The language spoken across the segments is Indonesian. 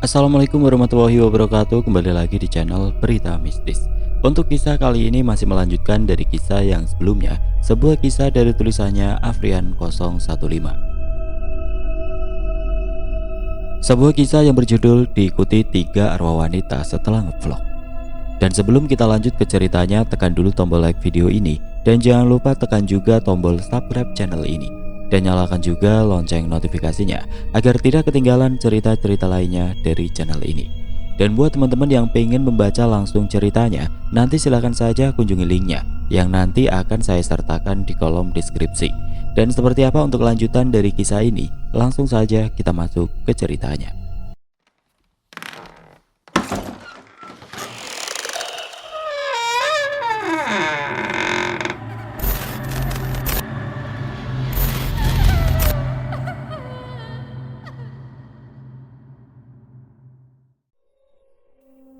Assalamualaikum warahmatullahi wabarakatuh. Kembali lagi di channel Berita Mistis. Untuk kisah kali ini masih melanjutkan dari kisah yang sebelumnya, sebuah kisah dari tulisannya Afrian 015. Sebuah kisah yang berjudul Diikuti 3 Arwah Wanita Setelah Ngevlog. Dan sebelum kita lanjut ke ceritanya, tekan dulu tombol like video ini dan jangan lupa tekan juga tombol subscribe channel ini dan nyalakan juga lonceng notifikasinya agar tidak ketinggalan cerita-cerita lainnya dari channel ini. Dan buat teman-teman yang pengen membaca langsung ceritanya, nanti silahkan saja kunjungi linknya yang nanti akan saya sertakan di kolom deskripsi. Dan seperti apa untuk lanjutan dari kisah ini? Langsung saja kita masuk ke ceritanya.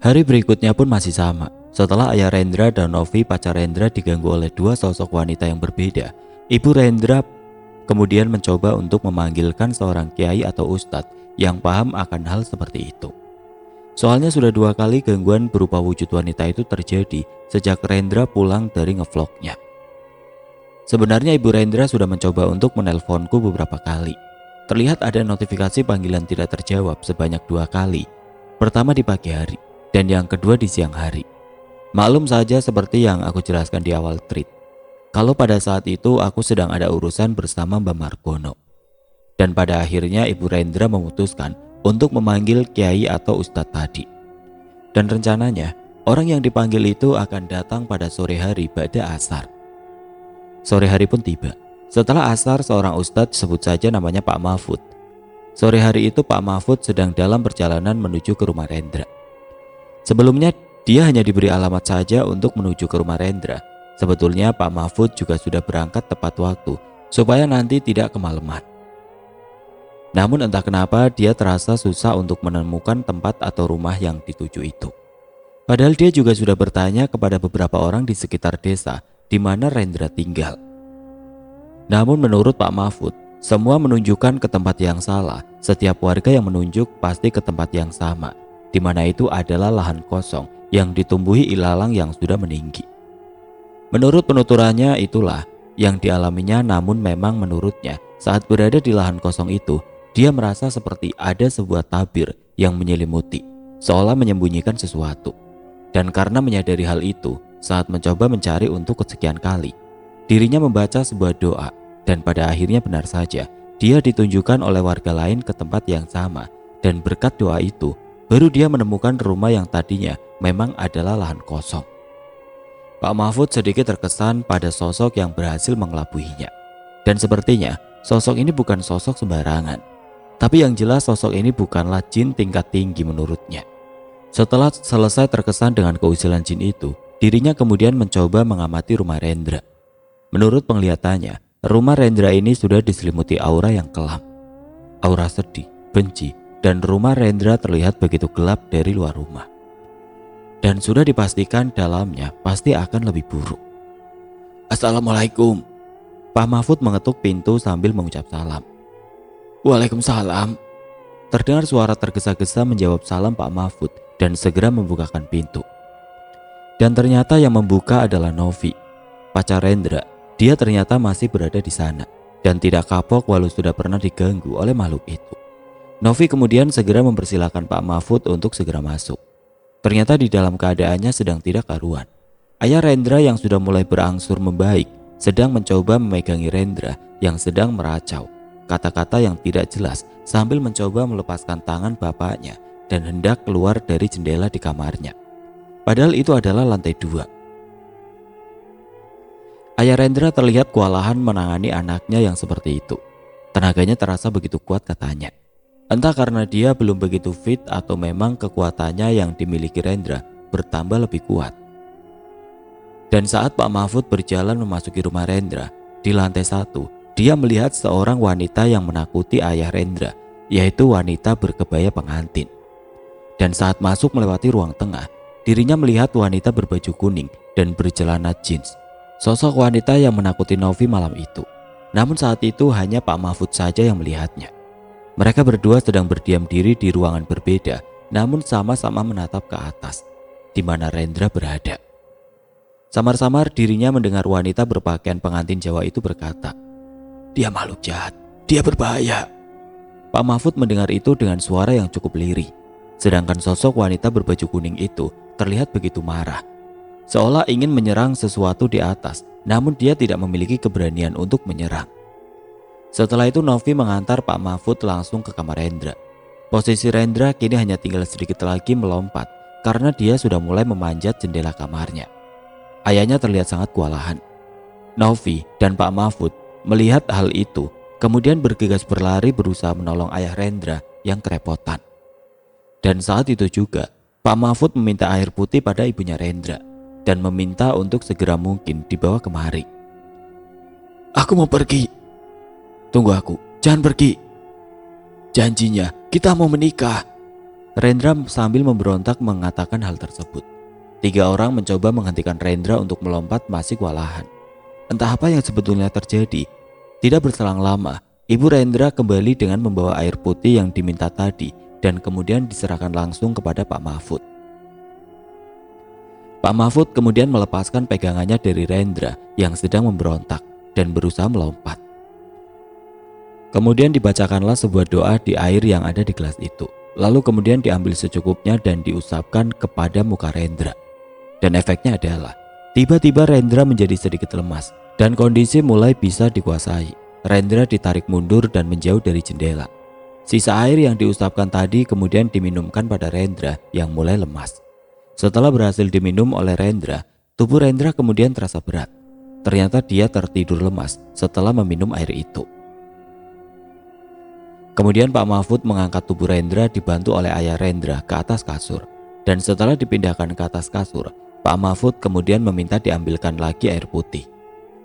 Hari berikutnya pun masih sama. Setelah ayah Rendra dan Novi pacar Rendra diganggu oleh dua sosok wanita yang berbeda, ibu Rendra kemudian mencoba untuk memanggilkan seorang kiai atau ustadz yang paham akan hal seperti itu. Soalnya sudah 2 kali gangguan berupa wujud wanita itu terjadi sejak Rendra pulang dari ngevlognya. Sebenarnya ibu Rendra sudah mencoba untuk menelponku beberapa kali. Terlihat ada notifikasi panggilan tidak terjawab sebanyak 2 kali. Pertama di pagi hari dan yang kedua di siang hari. Maklum saja seperti yang aku jelaskan di awal tweet, kalau pada saat itu aku sedang ada urusan bersama Mbak Margono. Dan pada akhirnya ibu Rendra memutuskan untuk memanggil kiai atau ustadz tadi. Dan rencananya orang yang dipanggil itu akan datang pada sore hari ba'da asar. Sore hari pun tiba. Setelah asar seorang ustadz, sebut saja namanya Pak Mahfud. Sore hari itu Pak Mahfud sedang dalam perjalanan menuju ke rumah Rendra. Sebelumnya dia hanya diberi alamat saja untuk menuju ke rumah Rendra. Sebetulnya Pak Mahfud juga sudah berangkat tepat waktu supaya nanti tidak kemalaman. Namun entah kenapa dia terasa susah untuk menemukan tempat atau rumah yang dituju itu. Padahal dia juga sudah bertanya kepada beberapa orang di sekitar desa di mana Rendra tinggal. Namun menurut Pak Mahfud, semua menunjukkan ke tempat yang salah. Setiap warga yang menunjuk pasti ke tempat yang sama, di mana itu adalah lahan kosong yang ditumbuhi ilalang yang sudah meninggi. Menurut penuturannya itulah yang dialaminya, namun memang menurutnya saat berada di lahan kosong itu, dia merasa seperti ada sebuah tabir yang menyelimuti, seolah menyembunyikan sesuatu. Dan karena menyadari hal itu, saat mencoba mencari untuk kesekian kali, dirinya membaca sebuah doa dan pada akhirnya benar saja, dia ditunjukkan oleh warga lain ke tempat yang sama dan berkat doa itu, baru dia menemukan rumah yang tadinya memang adalah lahan kosong. Pak Mahfud sedikit terkesan pada sosok yang berhasil mengelabuhinya. Dan sepertinya sosok ini bukan sosok sembarangan. Tapi yang jelas sosok ini bukanlah jin tingkat tinggi menurutnya. Setelah selesai terkesan dengan keusilan jin itu, dirinya kemudian mencoba mengamati rumah Rendra. Menurut penglihatannya, rumah Rendra ini sudah diselimuti aura yang kelam. Aura sedih, benci, dan rumah Rendra terlihat begitu gelap dari luar rumah. Dan sudah dipastikan dalamnya pasti akan lebih buruk. Assalamualaikum. Pak Mahfud mengetuk pintu sambil mengucap salam. Waalaikumsalam. Terdengar suara tergesa-gesa menjawab salam Pak Mahfud dan segera membukakan pintu. Dan ternyata yang membuka adalah Novi, pacar Rendra. Dia ternyata masih berada di sana dan tidak kapok walau sudah pernah diganggu oleh makhluk itu. Novi kemudian segera mempersilahkan Pak Mahfud untuk segera masuk. Ternyata di dalam keadaannya sedang tidak karuan. Ayah Rendra yang sudah mulai berangsur membaik sedang mencoba memegangi Rendra yang sedang meracau. Kata-kata yang tidak jelas sambil mencoba melepaskan tangan bapaknya dan hendak keluar dari jendela di kamarnya. Padahal itu adalah lantai 2. Ayah Rendra terlihat kewalahan menangani anaknya yang seperti itu. Tenaganya terasa begitu kuat katanya. Entah karena dia belum begitu fit atau memang kekuatannya yang dimiliki Rendra bertambah lebih kuat. Dan saat Pak Mahfud berjalan memasuki rumah Rendra, di lantai 1, dia melihat seorang wanita yang menakuti ayah Rendra, yaitu wanita berkebaya pengantin. Dan saat masuk melewati ruang tengah, dirinya melihat wanita berbaju kuning dan bercelana jeans. Sosok wanita yang menakuti Novi malam itu. Namun saat itu hanya Pak Mahfud saja yang melihatnya. Mereka berdua sedang berdiam diri di ruangan berbeda namun sama-sama menatap ke atas, di mana Rendra berada. Samar-samar dirinya mendengar wanita berpakaian pengantin Jawa itu berkata, "Dia makhluk jahat, dia berbahaya." Pak Mahfud mendengar itu dengan suara yang cukup lirih, sedangkan sosok wanita berbaju kuning itu terlihat begitu marah, seolah ingin menyerang sesuatu di atas, namun dia tidak memiliki keberanian untuk menyerang. Setelah itu Novi mengantar Pak Mahfud langsung ke kamar Rendra. Posisi Rendra kini hanya tinggal sedikit lagi melompat karena dia sudah mulai memanjat jendela kamarnya. Ayahnya terlihat sangat kewalahan. Novi dan Pak Mahfud melihat hal itu, kemudian bergegas berlari berusaha menolong ayah Rendra yang kerepotan. Dan saat itu juga, Pak Mahfud meminta air putih pada ibunya Rendra dan meminta untuk segera mungkin dibawa kemari. "Aku mau pergi." "Tunggu aku, jangan pergi." "Janjinya kita mau menikah." Rendra sambil memberontak mengatakan hal tersebut. 3 orang mencoba menghentikan Rendra untuk melompat masih kewalahan. Entah apa yang sebetulnya terjadi. Tidak berselang lama, ibu Rendra kembali dengan membawa air putih yang diminta tadi dan kemudian diserahkan langsung kepada Pak Mahfud. Pak Mahfud kemudian melepaskan pegangannya dari Rendra yang sedang memberontak dan berusaha melompat. Kemudian dibacakanlah sebuah doa di air yang ada di gelas itu. Lalu kemudian diambil secukupnya dan diusapkan kepada muka Rendra. Dan efeknya adalah tiba-tiba Rendra menjadi sedikit lemas dan kondisi mulai bisa dikuasai. Rendra ditarik mundur dan menjauh dari jendela. Sisa air yang diusapkan tadi kemudian diminumkan pada Rendra yang mulai lemas. Setelah berhasil diminum oleh Rendra, tubuh Rendra kemudian terasa berat. Ternyata dia tertidur lemas setelah meminum air itu. Kemudian Pak Mahfud mengangkat tubuh Rendra dibantu oleh ayah Rendra ke atas kasur. Dan setelah dipindahkan ke atas kasur, Pak Mahfud kemudian meminta diambilkan lagi air putih.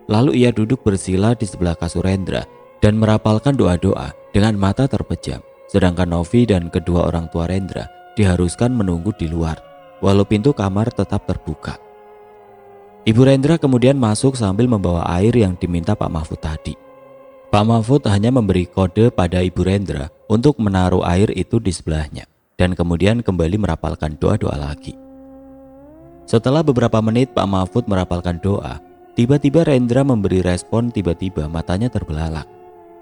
Lalu ia duduk bersila di sebelah kasur Rendra dan merapalkan doa-doa dengan mata terpejam. Sedangkan Novi dan kedua orang tua Rendra diharuskan menunggu di luar, walau pintu kamar tetap terbuka. Ibu Rendra kemudian masuk sambil membawa air yang diminta Pak Mahfud tadi. Pak Mahfud hanya memberi kode pada Ibu Rendra untuk menaruh air itu di sebelahnya dan kemudian kembali merapalkan doa-doa lagi. Setelah beberapa menit Pak Mahfud merapalkan doa, tiba-tiba Rendra memberi respon, tiba-tiba matanya terbelalak,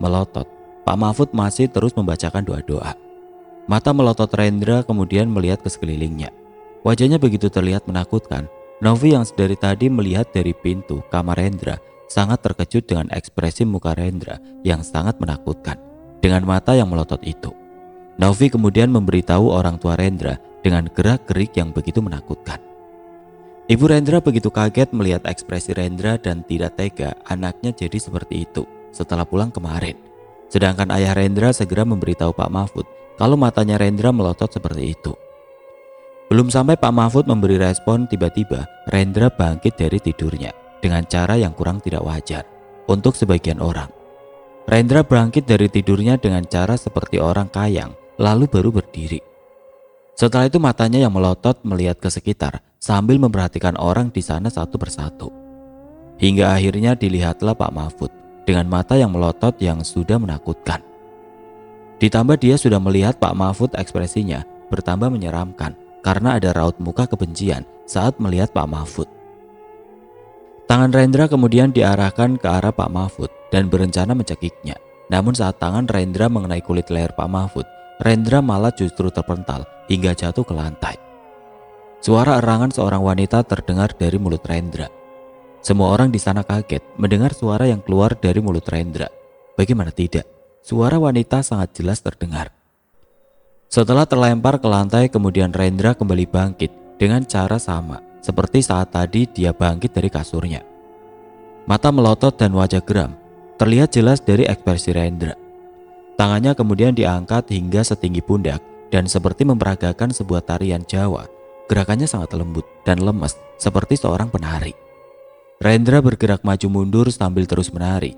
melotot. Pak Mahfud masih terus membacakan doa-doa. Mata melotot Rendra kemudian melihat ke sekelilingnya. Wajahnya begitu terlihat menakutkan. Novi yang dari tadi melihat dari pintu kamar Rendra sangat terkejut dengan ekspresi muka Rendra yang sangat menakutkan dengan mata yang melotot itu. Novi kemudian memberitahu orang tua Rendra dengan gerak-gerik yang begitu menakutkan. Ibu Rendra begitu kaget melihat ekspresi Rendra dan tidak tega anaknya jadi seperti itu setelah pulang kemarin. Sedangkan ayah Rendra segera memberitahu Pak Mahfud kalau matanya Rendra melotot seperti itu. Belum sampai Pak Mahfud memberi respon, tiba-tiba Rendra bangkit dari tidurnya dengan cara yang kurang tidak wajar untuk sebagian orang. Rendra bangkit dari tidurnya dengan cara seperti orang kayang, lalu baru berdiri. Setelah itu matanya yang melotot melihat ke sekitar sambil memperhatikan orang di sana satu persatu. Hingga akhirnya dilihatlah Pak Mahfud dengan mata yang melotot yang sudah menakutkan. Ditambah dia sudah melihat Pak Mahfud ekspresinya bertambah menyeramkan karena ada raut muka kebencian saat melihat Pak Mahfud. Tangan Rendra kemudian diarahkan ke arah Pak Mahfud dan berencana mencekiknya. Namun saat tangan Rendra mengenai kulit leher Pak Mahfud, Rendra malah justru terpental hingga jatuh ke lantai. Suara erangan seorang wanita terdengar dari mulut Rendra. Semua orang di sana kaget mendengar suara yang keluar dari mulut Rendra. Bagaimana tidak, suara wanita sangat jelas terdengar. Setelah terlempar ke lantai, kemudian Rendra kembali bangkit dengan cara sama seperti saat tadi dia bangkit dari kasurnya. Mata melotot dan wajah geram terlihat jelas dari ekspresi Rendra. Tangannya kemudian diangkat hingga setinggi pundak dan seperti memperagakan sebuah tarian Jawa. Gerakannya sangat lembut dan lemas seperti seorang penari. Rendra bergerak maju mundur sambil terus menari.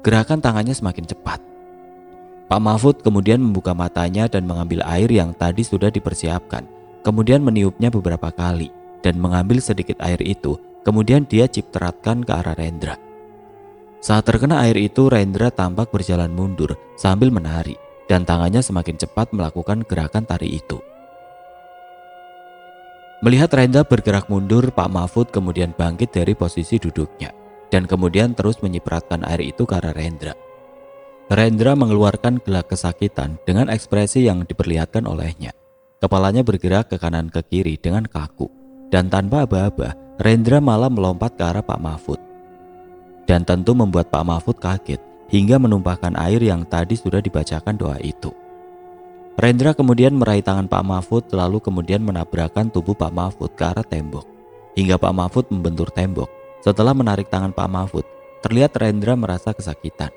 Gerakan tangannya semakin cepat. Pak Mahfud kemudian membuka matanya dan mengambil air yang tadi sudah dipersiapkan. Kemudian meniupnya beberapa kali dan mengambil sedikit air itu. Kemudian dia cipratkan ke arah Rendra. Saat terkena air itu, Rendra tampak berjalan mundur sambil menari dan tangannya semakin cepat melakukan gerakan tari itu. Melihat Rendra bergerak mundur, Pak Mahfud kemudian bangkit dari posisi duduknya dan kemudian terus menyipratkan air itu ke arah Rendra. Rendra mengeluarkan gelak kesakitan dengan ekspresi yang diperlihatkan olehnya. Kepalanya bergerak ke kanan ke kiri dengan kaku, dan tanpa aba-aba, Rendra malah melompat ke arah Pak Mahfud. Dan tentu membuat Pak Mahfud kaget hingga menumpahkan air yang tadi sudah dibacakan doa itu. Rendra kemudian meraih tangan Pak Mahfud lalu kemudian menabrakkan tubuh Pak Mahfud ke arah tembok, hingga Pak Mahfud membentur tembok. Setelah menarik tangan Pak Mahfud, terlihat Rendra merasa kesakitan.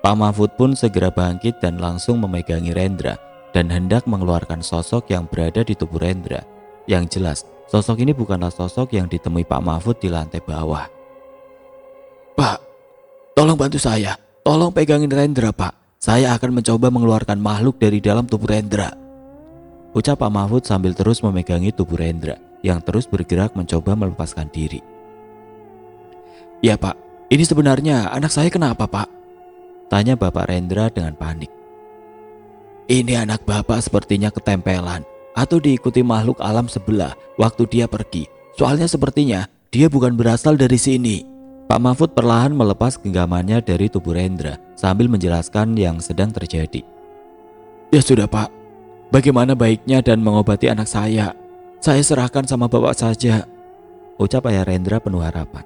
Pak Mahfud pun segera bangkit dan langsung memegangi Rendra dan hendak mengeluarkan sosok yang berada di tubuh Rendra. Yang jelas, sosok ini bukanlah sosok yang ditemui Pak Mahfud di lantai bawah. "Pak, tolong bantu saya. Tolong pegangin Rendra, Pak. Saya akan mencoba mengeluarkan makhluk dari dalam tubuh Rendra," ucap Pak Mahfud sambil terus memegangi tubuh Rendra yang terus bergerak mencoba melepaskan diri. "Ya Pak, ini sebenarnya anak saya kenapa Pak?" tanya Bapak Rendra dengan panik. "Ini anak Bapak sepertinya ketempelan atau diikuti makhluk alam sebelah waktu dia pergi. Soalnya sepertinya dia bukan berasal dari sini." Pak Mahfud perlahan melepas genggamannya dari tubuh Rendra sambil menjelaskan yang sedang terjadi. "Ya sudah Pak, bagaimana baiknya dan mengobati anak saya? Saya serahkan sama Bapak saja," ucap ayah Rendra penuh harapan.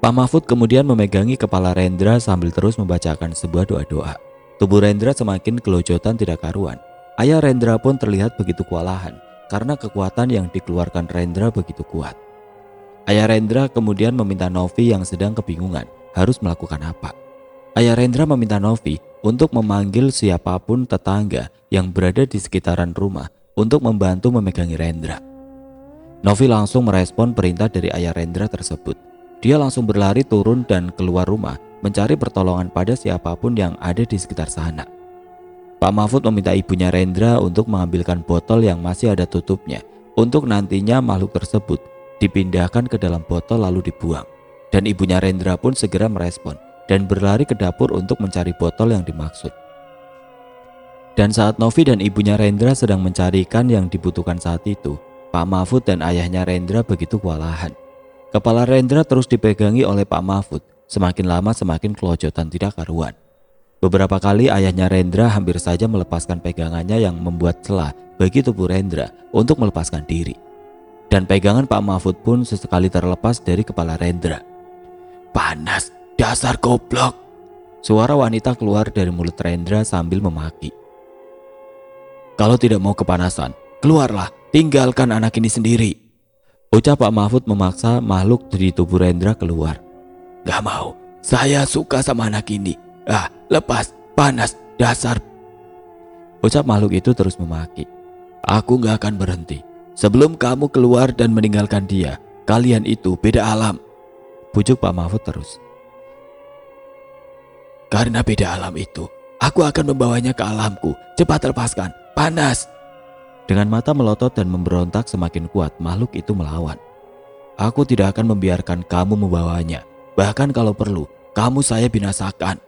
Pak Mahfud kemudian memegangi kepala Rendra sambil terus membacakan sebuah doa-doa. Tubuh Rendra semakin kelojotan tidak karuan. Ayah Rendra pun terlihat begitu kewalahan karena kekuatan yang dikeluarkan Rendra begitu kuat. Ayah Rendra kemudian meminta Novi yang sedang kebingungan harus melakukan apa. Ayah Rendra meminta Novi untuk memanggil siapapun tetangga yang berada di sekitaran rumah untuk membantu memegangi Rendra. Novi langsung merespon perintah dari ayah Rendra tersebut. Dia langsung berlari turun dan keluar rumah mencari pertolongan pada siapapun yang ada di sekitar sana. Pak Mahfud meminta ibunya Rendra untuk mengambilkan botol yang masih ada tutupnya untuk nantinya makhluk tersebut dipindahkan ke dalam botol lalu dibuang. Dan ibunya Rendra pun segera merespon dan berlari ke dapur untuk mencari botol yang dimaksud. Dan saat Novi dan ibunya Rendra sedang mencarikan yang dibutuhkan saat itu, Pak Mahfud dan ayahnya Rendra begitu kewalahan. Kepala Rendra terus dipegangi oleh Pak Mahfud, semakin lama semakin kelojotan tidak karuan. Beberapa kali ayahnya Rendra hampir saja melepaskan pegangannya yang membuat celah bagi tubuh Rendra untuk melepaskan diri. Dan pegangan Pak Mahfud pun sesekali terlepas dari kepala Rendra. "Panas, dasar goblok!" Suara wanita keluar dari mulut Rendra sambil memaki. "Kalau tidak mau kepanasan, keluarlah, tinggalkan anak ini sendiri," ucap Pak Mahfud memaksa makhluk di tubuh Rendra keluar. "Gak mau, saya suka sama anak ini. Lepas, panas, dasar," ucap makhluk itu terus memaki. "Aku gak akan berhenti. Sebelum kamu keluar dan meninggalkan dia, kalian itu beda alam," bujuk Pak Mahfud terus. "Karena beda alam itu, aku akan membawanya ke alamku. Cepat lepaskan, panas." Dengan mata melotot dan memberontak semakin kuat, makhluk itu melawan. "Aku tidak akan membiarkan kamu membawanya. Bahkan kalau perlu, kamu saya binasakan."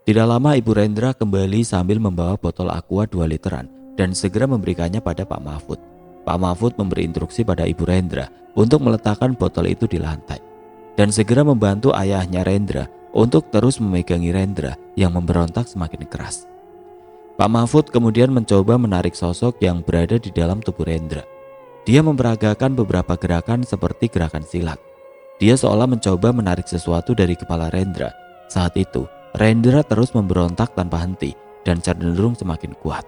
Tidak lama Ibu Rendra kembali sambil membawa botol aqua 2 literan dan segera memberikannya pada Pak Mahfud. Pak Mahfud memberi instruksi pada Ibu Rendra untuk meletakkan botol itu di lantai dan segera membantu ayahnya Rendra untuk terus memegangi Rendra yang memberontak semakin keras. Pak Mahfud kemudian mencoba menarik sosok yang berada di dalam tubuh Rendra. Dia memperagakan beberapa gerakan seperti gerakan silat. Dia seolah mencoba menarik sesuatu dari kepala Rendra. Saat itu, Rendra terus memberontak tanpa henti dan cenderung semakin kuat.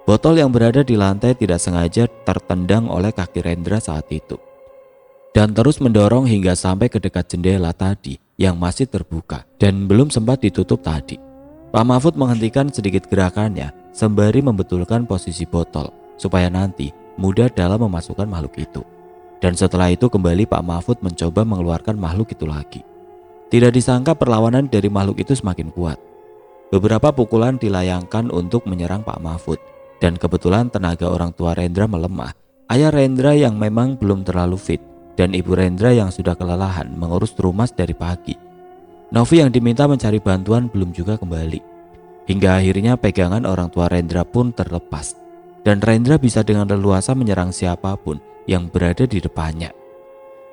Botol yang berada di lantai tidak sengaja tertendang oleh kaki Rendra saat itu dan terus mendorong hingga sampai ke dekat jendela tadi yang masih terbuka dan belum sempat ditutup tadi. Pak Mahfud menghentikan sedikit gerakannya sembari membetulkan posisi botol supaya nanti mudah dalam memasukkan makhluk itu. Dan setelah itu kembali Pak Mahfud mencoba mengeluarkan makhluk itu lagi. Tidak disangka perlawanan dari makhluk itu semakin kuat. Beberapa pukulan dilayangkan untuk menyerang Pak Mahfud. Dan kebetulan tenaga orang tua Rendra melemah. Ayah Rendra yang memang belum terlalu fit dan Ibu Rendra yang sudah kelelahan mengurus Trumas dari pagi. Novi yang diminta mencari bantuan belum juga kembali. Hingga akhirnya pegangan orang tua Rendra pun terlepas. dan Rendra bisa dengan leluasa menyerang siapapun yang berada di depannya.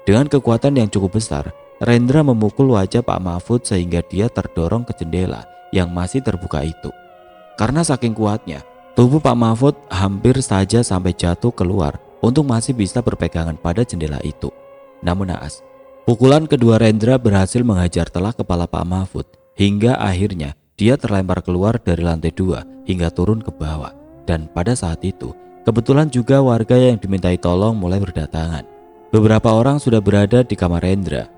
Dengan kekuatan yang cukup besar, Rendra memukul wajah Pak Mahfud sehingga dia terdorong ke jendela yang masih terbuka itu. Karena saking kuatnya, tubuh Pak Mahfud hampir saja sampai jatuh keluar untuk masih bisa berpegangan pada jendela itu. Namun naas, pukulan kedua Rendra berhasil menghajar telak kepala Pak Mahfud hingga akhirnya dia terlempar keluar dari lantai 2 hingga turun ke bawah. Dan pada saat itu, kebetulan juga warga yang dimintai tolong mulai berdatangan. Beberapa orang sudah berada di kamar Rendra,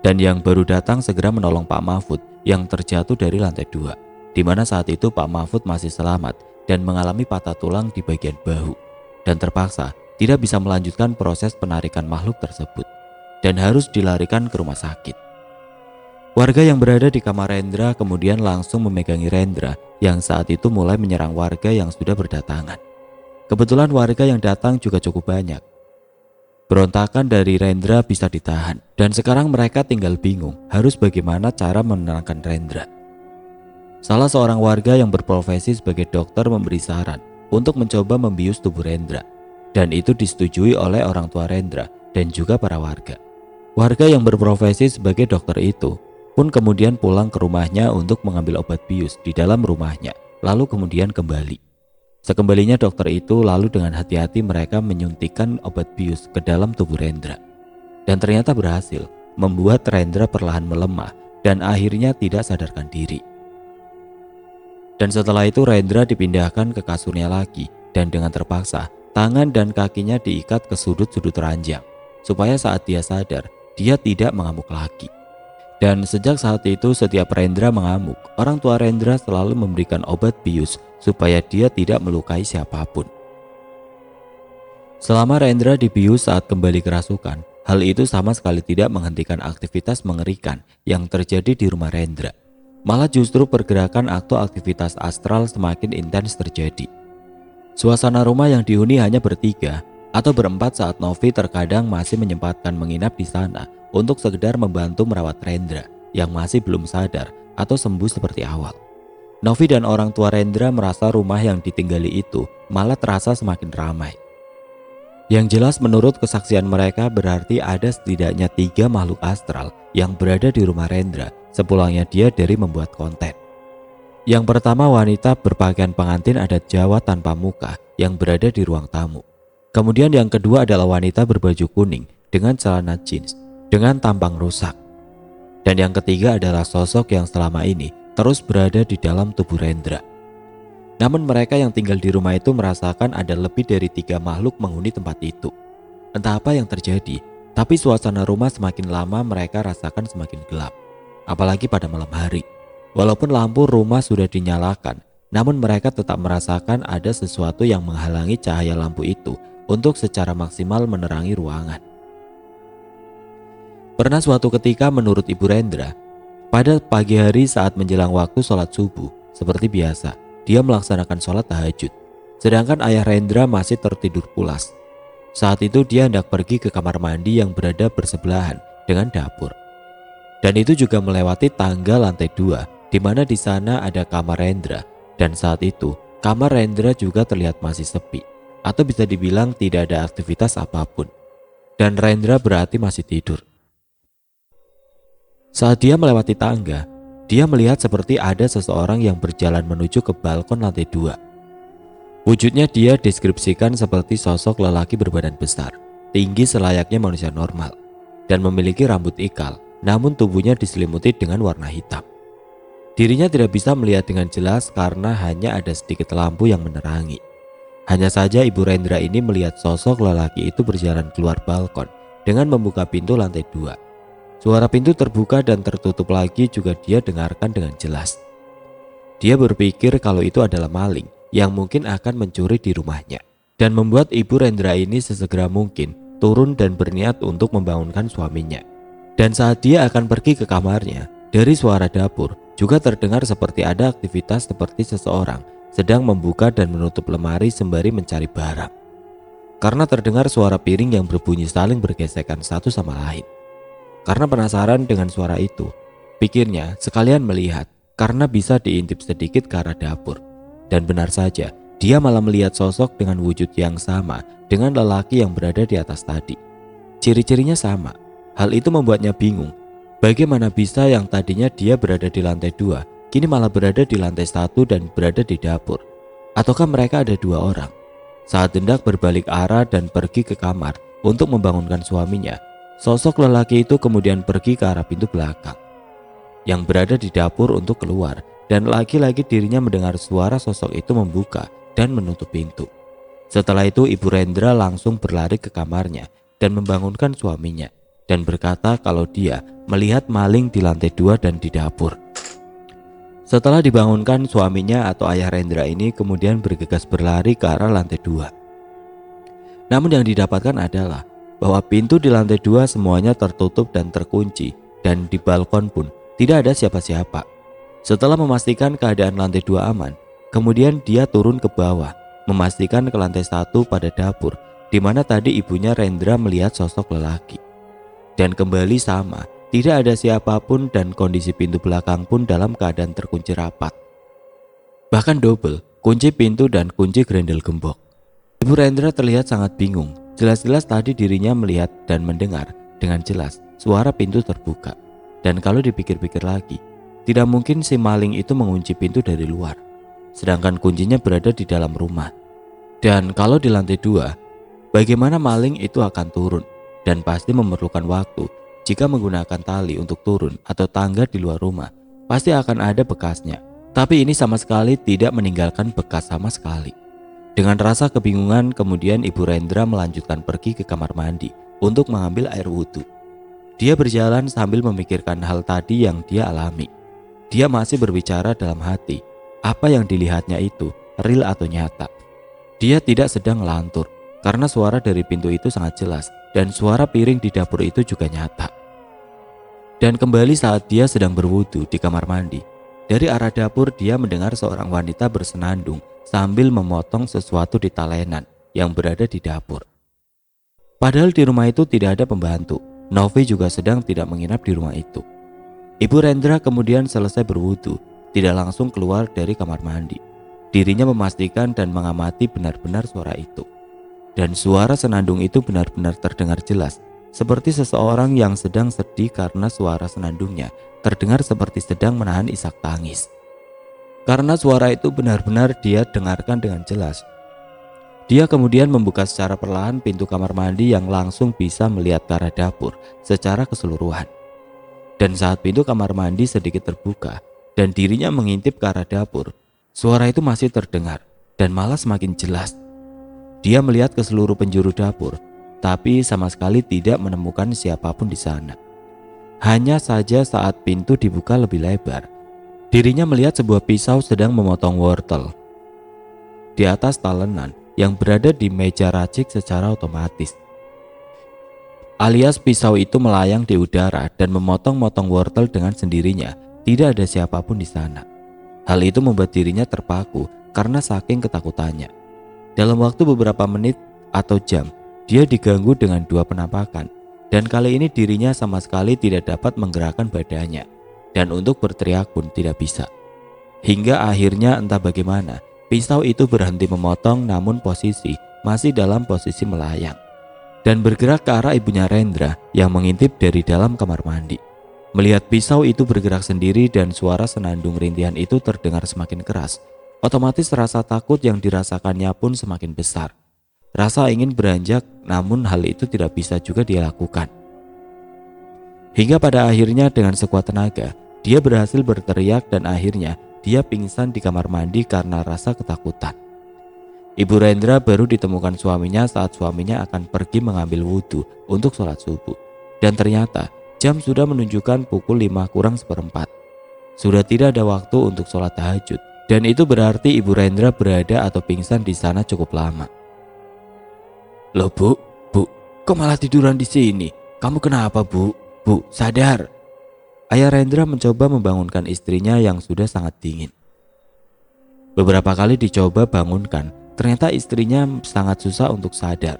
dan yang baru datang segera menolong Pak Mahfud yang terjatuh dari lantai 2, di mana saat itu Pak Mahfud masih selamat dan mengalami patah tulang di bagian bahu, dan terpaksa tidak bisa melanjutkan proses penarikan makhluk tersebut dan harus dilarikan ke rumah sakit. Warga yang berada di kamar Rendra kemudian langsung memegangi Rendra yang saat itu mulai menyerang warga yang sudah berdatangan. Kebetulan warga yang datang juga cukup banyak. Berontakan dari Rendra bisa ditahan, dan sekarang mereka tinggal bingung harus bagaimana cara menenangkan Rendra. Salah seorang warga yang berprofesi sebagai dokter memberi saran untuk mencoba membius tubuh Rendra, dan itu disetujui oleh orang tua Rendra dan juga para warga. Warga yang berprofesi sebagai dokter itu pun kemudian pulang ke rumahnya untuk mengambil obat bius di dalam rumahnya, lalu kemudian kembali. Sekembalinya dokter itu lalu dengan hati-hati mereka menyuntikkan obat bius ke dalam tubuh Rendra. Dan ternyata berhasil membuat Rendra perlahan melemah dan akhirnya tidak sadarkan diri. Dan setelah itu Rendra dipindahkan ke kasurnya lagi dan dengan terpaksa tangan dan kakinya diikat ke sudut-sudut ranjang supaya saat dia sadar dia tidak mengamuk lagi. Dan sejak saat itu setiap Rendra mengamuk, orang tua Rendra selalu memberikan obat bius supaya dia tidak melukai siapapun. Selama Rendra dibius saat kembali kerasukan, hal itu sama sekali tidak menghentikan aktivitas mengerikan yang terjadi di rumah Rendra. Malah justru pergerakan atau aktivitas astral semakin intens terjadi. Suasana rumah yang dihuni hanya bertiga atau berempat saat Novi terkadang masih menyempatkan menginap di sana untuk sekedar membantu merawat Rendra yang masih belum sadar atau sembuh seperti awal. Novi dan orang tua Rendra merasa rumah yang ditinggali itu malah terasa semakin ramai. Yang jelas menurut kesaksian mereka berarti ada setidaknya 3 makhluk astral yang berada di rumah Rendra sepulangnya dia dari membuat konten. Yang pertama wanita berpakaian pengantin adat Jawa tanpa muka yang berada di ruang tamu. Kemudian yang kedua adalah wanita berbaju kuning dengan celana jeans dengan tampang rusak. Dan yang ketiga adalah sosok yang selama ini terus berada di dalam tubuh Rendra. Namun mereka yang tinggal di rumah itu merasakan ada lebih dari 3 makhluk menghuni tempat itu. Entah apa yang terjadi, tapi suasana rumah semakin lama mereka rasakan semakin gelap. Apalagi pada malam hari. Walaupun lampu rumah sudah dinyalakan, namun mereka tetap merasakan ada sesuatu yang menghalangi cahaya lampu itu untuk secara maksimal menerangi ruangan. Pernah suatu ketika menurut Ibu Rendra, pada pagi hari saat menjelang waktu sholat subuh, seperti biasa, dia melaksanakan sholat tahajud. Sedangkan ayah Rendra masih tertidur pulas. Saat itu dia hendak pergi ke kamar mandi yang berada bersebelahan dengan dapur. Dan itu juga melewati tangga lantai 2, di mana di sana ada kamar Rendra. Dan saat itu, kamar Rendra juga terlihat masih sepi, atau bisa dibilang tidak ada aktivitas apapun. Dan Rendra berarti masih tidur. Saat dia melewati tangga, dia melihat seperti ada seseorang yang berjalan menuju ke balkon lantai 2. Wujudnya dia deskripsikan seperti sosok lelaki berbadan besar, tinggi selayaknya manusia normal, dan memiliki rambut ikal, namun tubuhnya diselimuti dengan warna hitam. Dirinya tidak bisa melihat dengan jelas karena hanya ada sedikit lampu yang menerangi. Hanya saja Ibu Rendra ini melihat sosok lelaki itu berjalan keluar balkon dengan membuka pintu lantai 2. Suara pintu terbuka dan tertutup lagi juga dia dengarkan dengan jelas. Dia berpikir kalau itu adalah maling yang mungkin akan mencuri di rumahnya, dan membuat Ibu Rendra ini sesegera mungkin turun dan berniat untuk membangunkan suaminya. Dan saat dia akan pergi ke kamarnya, dari suara dapur juga terdengar seperti ada aktivitas seperti seseorang sedang membuka dan menutup lemari sembari mencari barang. Karena terdengar suara piring yang berbunyi saling bergesekan satu sama lain. Karena penasaran dengan suara itu, pikirnya sekalian melihat karena bisa diintip sedikit ke arah dapur. Dan benar saja, Dia malah melihat sosok dengan wujud yang sama dengan lelaki yang berada di atas tadi. Ciri-cirinya sama. Hal itu membuatnya bingung. Bagaimana bisa yang tadinya dia berada di lantai 2, kini malah berada di lantai 1 dan berada di dapur? Ataukah mereka ada 2 orang? Saat hendak berbalik arah dan pergi ke kamar untuk membangunkan suaminya, sosok lelaki itu kemudian pergi ke arah pintu belakang yang berada di dapur untuk keluar, dan lagi-lagi dirinya mendengar suara sosok itu membuka dan menutup pintu. Setelah itu Ibu Rendra langsung berlari ke kamarnya dan membangunkan suaminya dan berkata kalau dia melihat maling di lantai 2 dan di dapur. Setelah dibangunkan, suaminya atau ayah Rendra ini kemudian bergegas berlari ke arah lantai 2. Namun yang didapatkan adalah bahwa pintu di lantai 2 semuanya tertutup dan terkunci, dan di balkon pun tidak ada siapa-siapa. Setelah memastikan keadaan lantai 2 aman, kemudian dia turun ke bawah, memastikan ke lantai 1 pada dapur, di mana tadi ibunya Rendra melihat sosok lelaki. Dan kembali sama, tidak ada siapapun dan kondisi pintu belakang pun dalam keadaan terkunci rapat. Bahkan double, kunci pintu dan kunci grendel gembok. Ibu Rendra terlihat sangat bingung. Jelas-jelas tadi dirinya melihat dan mendengar dengan jelas suara pintu terbuka. Dan kalau dipikir-pikir lagi, tidak mungkin si maling itu mengunci pintu dari luar, sedangkan kuncinya berada di dalam rumah. Dan kalau di lantai 2, bagaimana maling itu akan turun? Dan pasti memerlukan waktu. Jika menggunakan tali untuk turun atau tangga di luar rumah, pasti akan ada bekasnya. Tapi ini sama sekali tidak meninggalkan bekas sama sekali. Dengan rasa kebingungan, kemudian Ibu Rendra melanjutkan pergi ke kamar mandi untuk mengambil air wudhu. Dia berjalan sambil memikirkan hal tadi yang dia alami. Dia masih berbicara dalam hati, apa yang dilihatnya itu real atau nyata. Dia tidak sedang ngelantur, karena suara dari pintu itu sangat jelas dan suara piring di dapur itu juga nyata. Dan kembali saat dia sedang berwudu di kamar mandi, dari arah dapur dia mendengar seorang wanita bersenandung sambil memotong sesuatu di talenan yang berada di dapur. Padahal di rumah itu tidak ada pembantu. Novi juga sedang tidak menginap di rumah itu. Ibu Rendra kemudian selesai berwudu, tidak langsung keluar dari kamar mandi. Dirinya memastikan dan mengamati benar-benar suara itu. Dan suara senandung itu benar-benar terdengar jelas, seperti seseorang yang sedang sedih karena suara senandungnya terdengar seperti sedang menahan isak tangis. Karena suara itu benar-benar dia dengarkan dengan jelas. Dia kemudian membuka secara perlahan pintu kamar mandi yang langsung bisa melihat ke arah dapur secara keseluruhan. Dan saat pintu kamar mandi sedikit terbuka dan dirinya mengintip ke arah dapur, suara itu masih terdengar dan malah semakin jelas. Dia melihat ke seluruh penjuru dapur, tapi sama sekali tidak menemukan siapapun di sana. Hanya saja saat pintu dibuka lebih lebar, dirinya melihat sebuah pisau sedang memotong wortel di atas talenan yang berada di meja racik secara otomatis. Alias pisau itu melayang di udara dan memotong-motong wortel dengan sendirinya, tidak ada siapapun di sana. Hal itu membuat dirinya terpaku karena saking ketakutannya. Dalam waktu beberapa menit atau jam, dia diganggu dengan 2 penampakan, dan kali ini dirinya sama sekali tidak dapat menggerakkan badannya, dan untuk berteriak pun tidak bisa. Hingga akhirnya entah bagaimana, pisau itu berhenti memotong namun masih dalam posisi melayang, dan bergerak ke arah ibunya Rendra yang mengintip dari dalam kamar mandi. Melihat pisau itu bergerak sendiri dan suara senandung rintihan itu terdengar semakin keras, otomatis rasa takut yang dirasakannya pun semakin besar. Rasa ingin beranjak, namun hal itu tidak bisa juga dia lakukan. Hingga pada akhirnya dengan sekuat tenaga, dia berhasil berteriak dan akhirnya dia pingsan di kamar mandi karena rasa ketakutan. Ibu Rendra baru ditemukan suaminya saat suaminya akan pergi mengambil wudhu untuk sholat subuh. Dan ternyata jam sudah menunjukkan pukul 5:45. Sudah tidak ada waktu untuk sholat tahajud. Dan itu berarti Ibu Rendra berada atau pingsan di sana cukup lama. Loh bu, kok malah tiduran di sini? Kamu kenapa bu? Bu, sadar. Ayah Rendra mencoba membangunkan istrinya yang sudah sangat dingin. Beberapa kali dicoba bangunkan, ternyata istrinya sangat susah untuk sadar.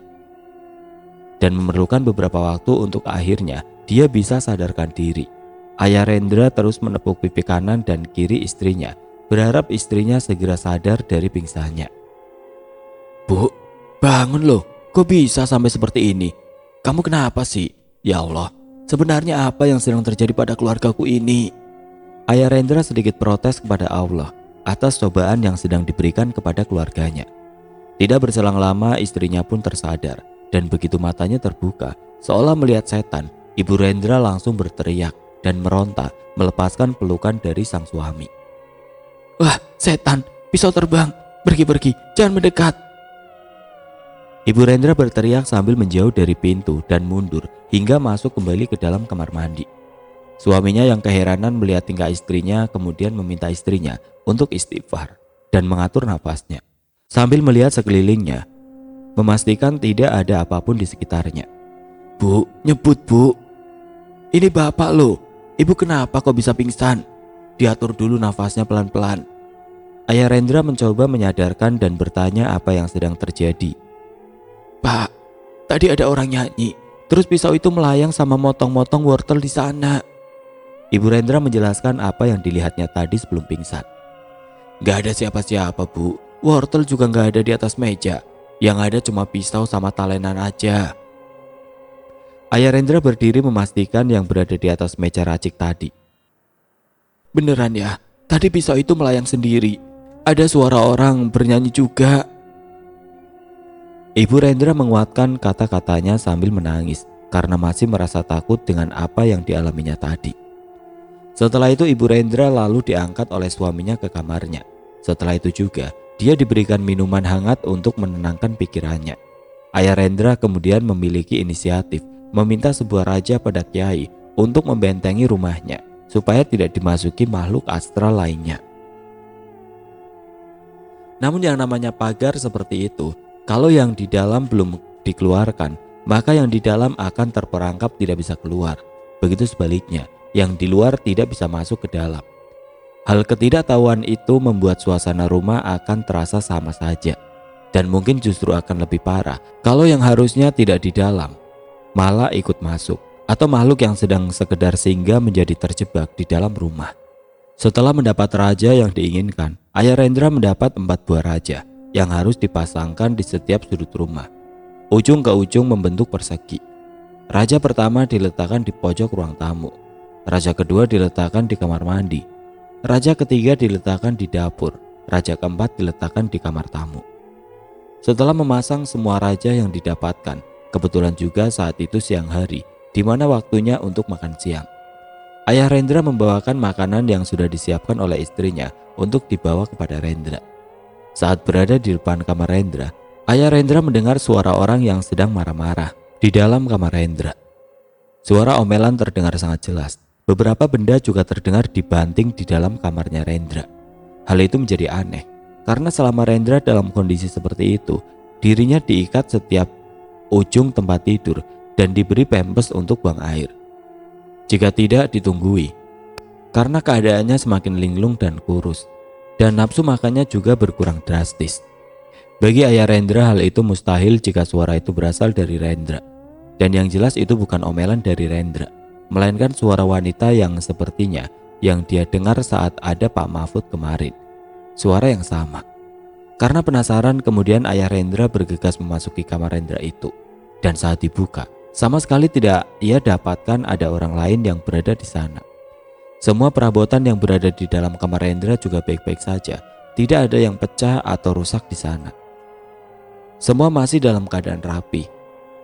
Dan memerlukan beberapa waktu untuk akhirnya dia bisa sadarkan diri. Ayah Rendra terus menepuk pipi kanan dan kiri istrinya, berharap istrinya segera sadar dari pingsannya. Bu, bangun loh. Kok bisa sampai seperti ini? Kamu kenapa sih? Ya Allah, sebenarnya apa yang sedang terjadi pada keluargaku ini? Ayah Rendra sedikit protes kepada Allah atas cobaan yang sedang diberikan kepada keluarganya. Tidak berselang lama istrinya pun tersadar dan begitu matanya terbuka seolah melihat setan, Ibu Rendra langsung berteriak dan meronta melepaskan pelukan dari sang suami. Wah, setan, pisau terbang, pergi, jangan mendekat. Ibu Rendra berteriak sambil menjauh dari pintu dan mundur hingga masuk kembali ke dalam kamar mandi. Suaminya yang keheranan melihat tingkah istrinya kemudian meminta istrinya untuk istighfar dan mengatur nafasnya sambil melihat sekelilingnya, memastikan tidak ada apapun di sekitarnya. Bu, nyebut bu. Ini bapak loh. Ibu kenapa kok bisa pingsan? Diatur dulu nafasnya pelan-pelan. Ayah Rendra mencoba menyadarkan dan bertanya apa yang sedang terjadi. Pak, tadi ada orang nyanyi, terus pisau itu melayang sama motong-motong wortel di sana. Ibu Rendra menjelaskan apa yang dilihatnya tadi sebelum pingsan. Gak ada siapa-siapa bu, wortel juga gak ada di atas meja. Yang ada cuma pisau sama talenan aja. Ayah Rendra berdiri memastikan yang berada di atas meja racik tadi. Beneran ya, tadi pisau itu melayang sendiri. Ada suara orang bernyanyi juga. Ibu Rendra menguatkan kata-katanya sambil menangis karena masih merasa takut dengan apa yang dialaminya tadi. Setelah itu Ibu Rendra lalu diangkat oleh suaminya ke kamarnya. Setelah itu juga dia diberikan minuman hangat untuk menenangkan pikirannya. Ayah Rendra kemudian memiliki inisiatif meminta sebuah raja pada kiai untuk membentengi rumahnya supaya tidak dimasuki makhluk astral lainnya. Namun yang namanya pagar seperti itu, kalau yang di dalam belum dikeluarkan, maka yang di dalam akan terperangkap tidak bisa keluar. Begitu sebaliknya, yang di luar tidak bisa masuk ke dalam. Hal ketidaktahuan itu membuat suasana rumah akan terasa sama saja. Dan mungkin justru akan lebih parah kalau yang harusnya tidak di dalam malah ikut masuk, atau makhluk yang sedang sekedar singgah menjadi terjebak di dalam rumah. Setelah mendapat raja yang diinginkan, Ayah Rendra mendapat 4 buah raja yang harus dipasangkan di setiap sudut rumah. Ujung ke ujung membentuk persegi. Raja pertama diletakkan di pojok ruang tamu. Raja kedua diletakkan di kamar mandi. Raja ketiga diletakkan di dapur. Raja keempat diletakkan di kamar tamu. Setelah memasang semua raja yang didapatkan, kebetulan juga saat itu siang hari, di mana waktunya untuk makan siang. Ayah Rendra membawakan makanan yang sudah disiapkan oleh istrinya untuk dibawa kepada Rendra. Saat berada di depan kamar Rendra, Ayah Rendra mendengar suara orang yang sedang marah-marah di dalam kamar Rendra. Suara omelan terdengar sangat jelas. Beberapa benda juga terdengar dibanting di dalam kamarnya Rendra. Hal itu menjadi aneh, karena selama Rendra dalam kondisi seperti itu, dirinya diikat setiap ujung tempat tidur dan diberi pempes untuk buang air. Jika tidak ditunggui, karena keadaannya semakin linglung dan kurus, dan nafsu makannya juga berkurang drastis. Bagi Ayah Rendra hal itu mustahil jika suara itu berasal dari Rendra. Dan yang jelas itu bukan omelan dari Rendra, melainkan suara wanita yang sepertinya yang dia dengar saat ada Pak Mahfud kemarin. Suara yang sama. Karena penasaran kemudian Ayah Rendra bergegas memasuki kamar Rendra itu. Dan saat dibuka, sama sekali tidak ia dapatkan ada orang lain yang berada di sana. Semua perabotan yang berada di dalam kamar Rendra juga baik-baik saja. Tidak ada yang pecah atau rusak di sana. Semua masih dalam keadaan rapi.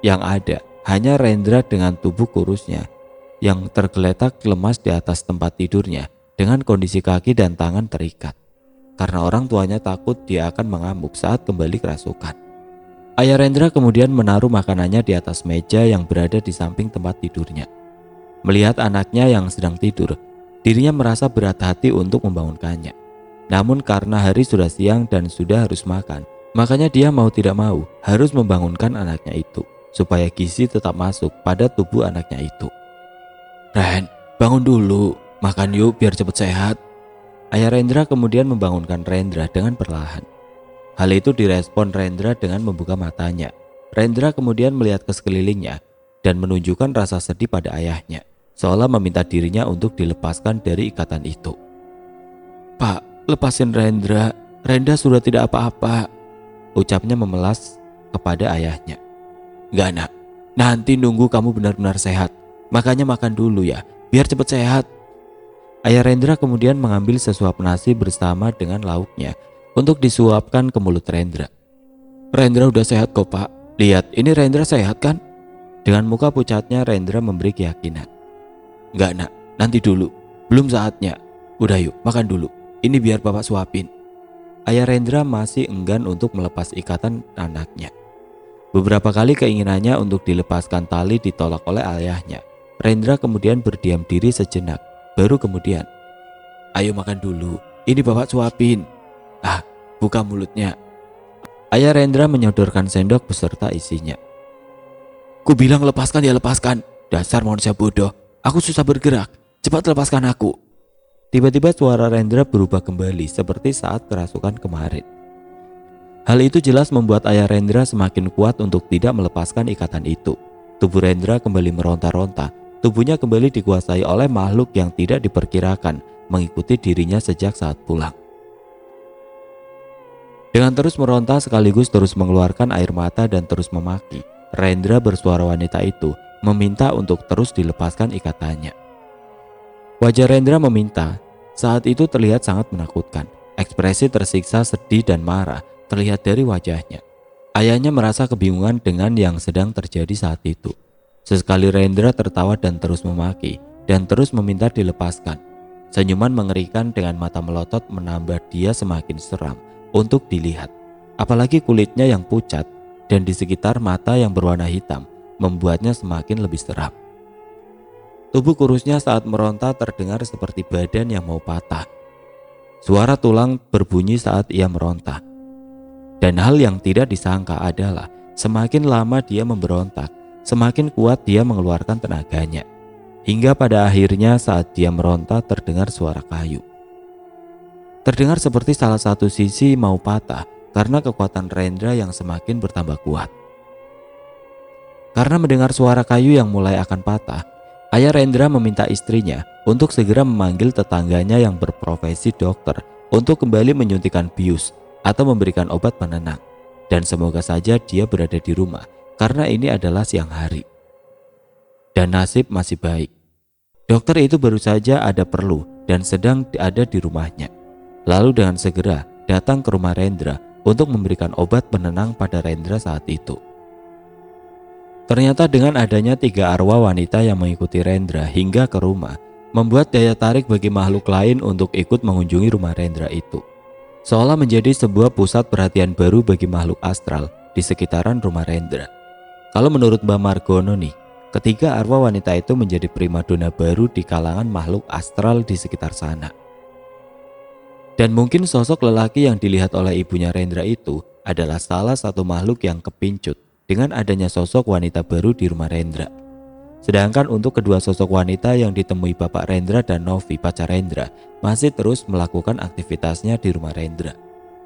Yang ada hanya Rendra dengan tubuh kurusnya yang tergeletak lemas di atas tempat tidurnya dengan kondisi kaki dan tangan terikat. Karena orang tuanya takut dia akan mengamuk saat kembali kerasukan. Ayah Rendra kemudian menaruh makanannya di atas meja yang berada di samping tempat tidurnya. Melihat anaknya yang sedang tidur, dirinya merasa berat hati untuk membangunkannya. Namun karena hari sudah siang dan sudah harus makan, makanya dia mau tidak mau harus membangunkan anaknya itu supaya gizi tetap masuk pada tubuh anaknya itu. Ren, bangun dulu, makan yuk biar cepat sehat. Ayah Rendra kemudian membangunkan Rendra dengan perlahan. Hal itu direspon Rendra dengan membuka matanya. Rendra kemudian melihat ke sekelilingnya dan menunjukkan rasa sedih pada ayahnya, seolah meminta dirinya untuk dilepaskan dari ikatan itu. Pak, lepasin Rendra. Rendra sudah tidak apa-apa. ucapnya memelas kepada ayahnya. Enggak nak, nanti nunggu kamu benar-benar sehat. Makanya makan dulu ya, biar cepat sehat. Ayah Rendra kemudian mengambil sesuap nasi bersama dengan lauknya untuk disuapkan ke mulut Rendra. Rendra udah sehat kok pak, lihat ini Rendra sehat kan? Dengan muka pucatnya Rendra memberi keyakinan. Enggak nak, nanti dulu, belum saatnya. Udah yuk makan dulu, ini biar bapak suapin. Ayah Rendra masih enggan untuk melepas ikatan anaknya. Beberapa kali keinginannya untuk dilepaskan tali ditolak oleh ayahnya. Rendra kemudian berdiam diri sejenak, baru kemudian, ayo makan dulu, ini bapak suapin. Ah, buka mulutnya. Ayah Rendra menyodorkan sendok beserta isinya. Ku bilang lepaskan ya lepaskan, dasar manusia bodoh, aku susah bergerak, cepat lepaskan aku. Tiba-tiba suara Rendra berubah kembali seperti saat kerasukan kemarin. Hal itu jelas membuat ayah Rendra semakin kuat untuk tidak melepaskan ikatan itu. Tubuh Rendra kembali meronta-ronta, tubuhnya kembali dikuasai oleh makhluk yang tidak diperkirakan mengikuti dirinya sejak saat pulang. Dengan terus meronta sekaligus terus mengeluarkan air mata dan terus memaki, Rendra bersuara wanita itu meminta untuk terus dilepaskan ikatannya. Wajah Rendra meminta saat itu terlihat sangat menakutkan. Ekspresi tersiksa, sedih dan marah terlihat dari wajahnya. Ayahnya merasa kebingungan dengan yang sedang terjadi saat itu. Sesekali Rendra tertawa dan terus memaki dan terus meminta dilepaskan. Senyuman mengerikan dengan mata melotot menambah dia semakin seram untuk dilihat. Apalagi kulitnya yang pucat dan di sekitar mata yang berwarna hitam membuatnya semakin lebih seram. Tubuh kurusnya saat meronta terdengar seperti badan yang mau patah. Suara tulang berbunyi saat ia meronta. Dan hal yang tidak disangka adalah semakin lama dia memberontak, semakin kuat dia mengeluarkan tenaganya. Hingga pada akhirnya saat dia meronta terdengar suara kayu. Terdengar seperti salah satu sisi mau patah karena kekuatan Rendra yang semakin bertambah kuat. Karena mendengar suara kayu yang mulai akan patah, ayah Rendra meminta istrinya untuk segera memanggil tetangganya yang berprofesi dokter untuk kembali menyuntikkan bius atau memberikan obat penenang. Dan semoga saja dia berada di rumah karena ini adalah siang hari. Dan nasib masih baik. Dokter itu baru saja ada perlu dan sedang ada di rumahnya. Lalu dengan segera datang ke rumah Rendra untuk memberikan obat penenang pada Rendra saat itu. Ternyata dengan adanya 3 arwah wanita yang mengikuti Rendra hingga ke rumah, membuat daya tarik bagi makhluk lain untuk ikut mengunjungi rumah Rendra itu. Seolah menjadi sebuah pusat perhatian baru bagi makhluk astral di sekitaran rumah Rendra. Kalau menurut Mbak Margono nih, ketiga arwah wanita itu menjadi primadona baru di kalangan makhluk astral di sekitar sana. Dan mungkin sosok lelaki yang dilihat oleh ibunya Rendra itu adalah salah satu makhluk yang kepincut dengan adanya sosok wanita baru di rumah Rendra. Sedangkan untuk kedua sosok wanita yang ditemui Bapak Rendra dan Novi pacar Rendra masih terus melakukan aktivitasnya di rumah Rendra.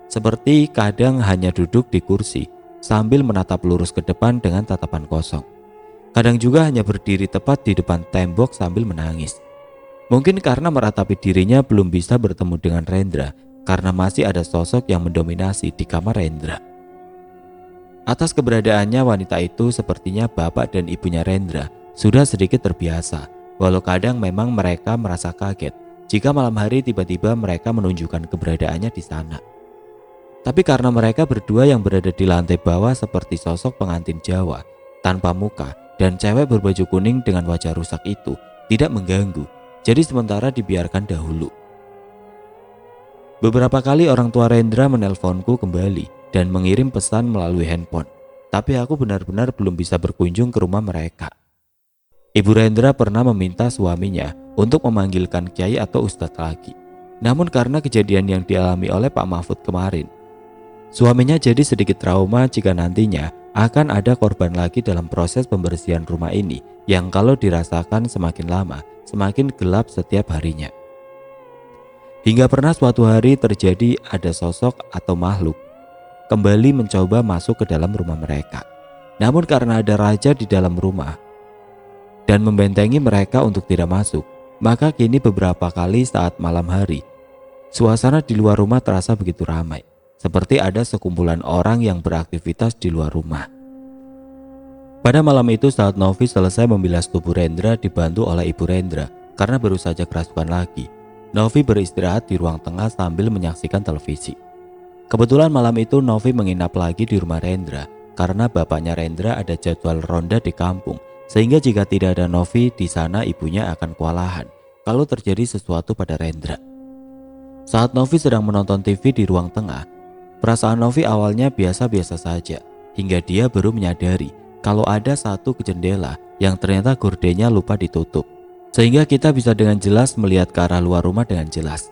Seperti kadang hanya duduk di kursi sambil menatap lurus ke depan dengan tatapan kosong. Kadang juga hanya berdiri tepat di depan tembok sambil menangis. Mungkin karena meratapi dirinya belum bisa bertemu dengan Rendra karena masih ada sosok yang mendominasi di kamar Rendra. Atas keberadaannya wanita itu sepertinya bapak dan ibunya Rendra sudah sedikit terbiasa, walau kadang memang mereka merasa kaget jika malam hari tiba-tiba mereka menunjukkan keberadaannya di sana. Tapi karena mereka berdua yang berada di lantai bawah seperti sosok pengantin Jawa tanpa muka dan cewek berbaju kuning dengan wajah rusak itu tidak mengganggu, jadi sementara dibiarkan dahulu. Beberapa kali orang tua Rendra menelponku kembali dan mengirim pesan melalui handphone, tapi aku benar-benar belum bisa berkunjung ke rumah mereka. Ibu Rendra pernah meminta suaminya untuk memanggilkan kiai atau ustadz lagi. Namun karena kejadian yang dialami oleh Pak Mahfud kemarin, suaminya jadi sedikit trauma jika nantinya akan ada korban lagi dalam proses pembersihan rumah ini yang kalau dirasakan semakin lama semakin gelap setiap harinya. Hingga pernah suatu hari terjadi ada sosok atau makhluk kembali mencoba masuk ke dalam rumah mereka. Namun karena ada raja di dalam rumah dan membentengi mereka untuk tidak masuk, maka kini beberapa kali saat malam hari, suasana di luar rumah terasa begitu ramai. seperti ada sekumpulan orang yang beraktivitas di luar rumah. Pada malam itu saat Novi selesai membilas tubuh Rendra dibantu oleh ibu Rendra karena baru saja kerasukan lagi, Novi beristirahat di ruang tengah sambil menyaksikan televisi. Kebetulan malam itu Novi menginap lagi di rumah Rendra karena bapaknya Rendra ada jadwal ronda di kampung, sehingga jika tidak ada Novi di sana ibunya akan kewalahan kalau terjadi sesuatu pada Rendra. Saat Novi sedang menonton TV di ruang tengah, perasaan Novi awalnya biasa-biasa saja hingga dia baru menyadari kalau ada satu jendela yang ternyata gordennya lupa ditutup, sehingga kita bisa dengan jelas melihat ke arah luar rumah dengan jelas.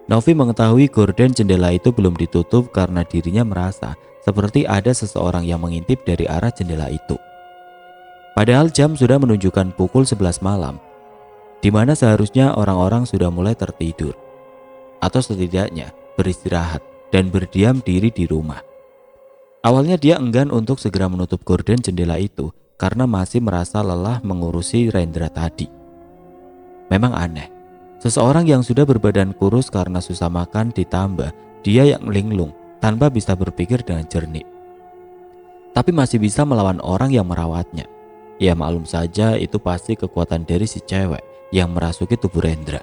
Novi mengetahui gorden jendela itu belum ditutup karena dirinya merasa seperti ada seseorang yang mengintip dari arah jendela itu. Padahal jam sudah menunjukkan pukul 11 malam, di mana seharusnya orang-orang sudah mulai tertidur, atau setidaknya beristirahat dan berdiam diri di rumah. Awalnya dia enggan untuk segera menutup gorden jendela itu karena masih merasa lelah mengurusi Rendra tadi. Memang aneh, seseorang yang sudah berbadan kurus karena susah makan ditambah dia yang linglung tanpa bisa berpikir dengan jernih, tapi masih bisa melawan orang yang merawatnya. Ya maklum saja itu pasti kekuatan dari si cewek yang merasuki tubuh Rendra.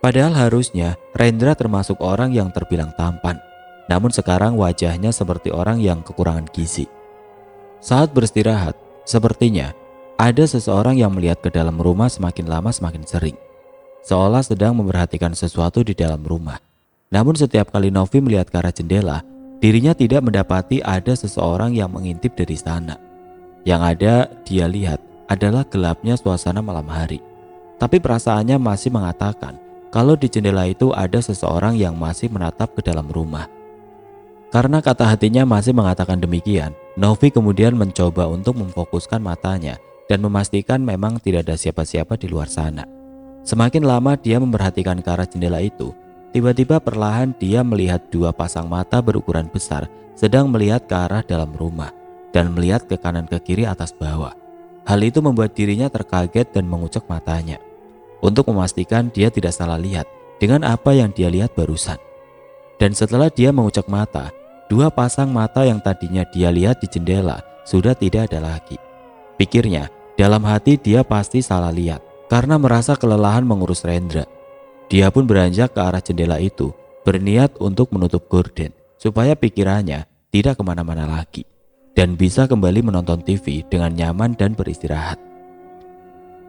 Padahal harusnya Rendra termasuk orang yang terbilang tampan, namun sekarang wajahnya seperti orang yang kekurangan gizi. Saat beristirahat, sepertinya ada seseorang yang melihat ke dalam rumah semakin lama semakin sering, seolah sedang memperhatikan sesuatu di dalam rumah. Namun setiap kali Novi melihat ke arah jendela, dirinya tidak mendapati ada seseorang yang mengintip dari sana. Yang ada dia lihat adalah gelapnya suasana malam hari. Tapi perasaannya masih mengatakan kalau di jendela itu ada seseorang yang masih menatap ke dalam rumah. Karena kata hatinya masih mengatakan demikian, Novi kemudian mencoba untuk memfokuskan matanya dan memastikan memang tidak ada siapa-siapa di luar sana. Semakin lama dia memperhatikan ke arah jendela itu, tiba-tiba perlahan dia melihat dua pasang mata berukuran besar sedang melihat ke arah dalam rumah dan melihat ke kanan ke kiri atas bawah. Hal itu membuat dirinya terkaget dan mengucek matanya untuk memastikan dia tidak salah lihat dengan apa yang dia lihat barusan. Dan setelah dia mengucek mata, dua pasang mata yang tadinya dia lihat di jendela sudah tidak ada lagi. Pikirnya, dalam hati dia pasti salah lihat karena merasa kelelahan mengurus Rendra. Dia pun beranjak ke arah jendela itu, berniat untuk menutup gorden supaya pikirannya tidak kemana-mana lagi dan bisa kembali menonton TV dengan nyaman dan beristirahat.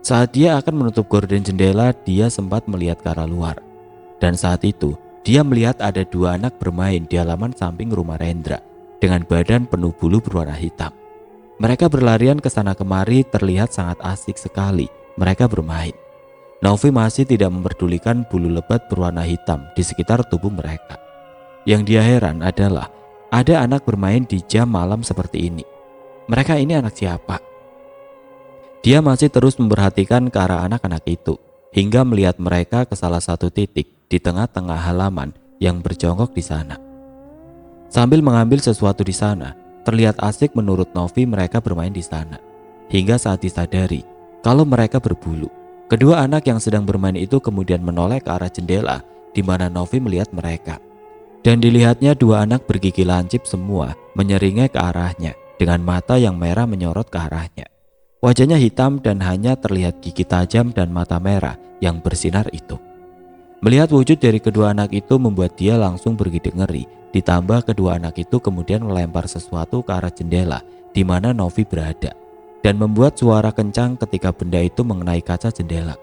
Saat dia akan menutup gorden jendela, dia sempat melihat ke arah luar. Dan saat itu, dia melihat ada dua anak bermain di halaman samping rumah Rendra dengan badan penuh bulu berwarna hitam. Mereka berlarian ke sana kemari, terlihat sangat asik sekali mereka bermain. Novi masih tidak memperdulikan bulu lebat berwarna hitam di sekitar tubuh mereka. Yang dia heran adalah ada anak bermain di jam malam seperti ini. Mereka ini anak siapa? Dia masih terus memperhatikan ke arah anak-anak itu hingga melihat mereka ke salah satu titik di tengah-tengah halaman yang berjongkok di sana. Sambil mengambil sesuatu di sana, terlihat asik menurut Novi mereka bermain di sana. Hingga saat disadari kalau mereka berbulu, kedua anak yang sedang bermain itu kemudian menoleh ke arah jendela di mana Novi melihat mereka. Dan dilihatnya dua anak bergigi lancip semua menyeringai ke arahnya dengan mata yang merah menyorot ke arahnya. Wajahnya hitam dan hanya terlihat gigi tajam dan mata merah yang bersinar itu. Melihat wujud dari kedua anak itu membuat dia langsung bergidik ngeri. Ditambah kedua anak itu kemudian melempar sesuatu ke arah jendela di mana Novi berada dan membuat suara kencang ketika benda itu mengenai kaca jendela.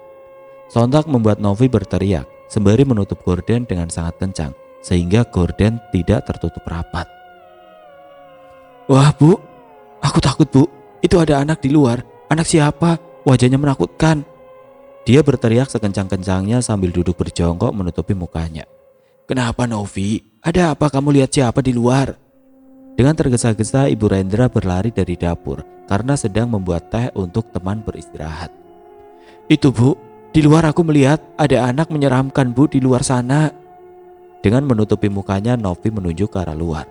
Sontak membuat Novi berteriak sembari menutup gorden dengan sangat kencang sehingga gorden tidak tertutup rapat. "Wah bu, aku takut bu, itu ada anak di luar. Anak siapa? Wajahnya menakutkan." Dia berteriak sekencang-kencangnya sambil duduk berjongkok menutupi mukanya. "Kenapa Novi? Ada apa, kamu lihat siapa di luar?" Dengan tergesa-gesa ibu Rendra berlari dari dapur karena sedang membuat teh untuk teman beristirahat. "Itu bu, di luar aku melihat ada anak menyeramkan bu di luar sana." Dengan menutupi mukanya Novi menunjuk ke arah luar.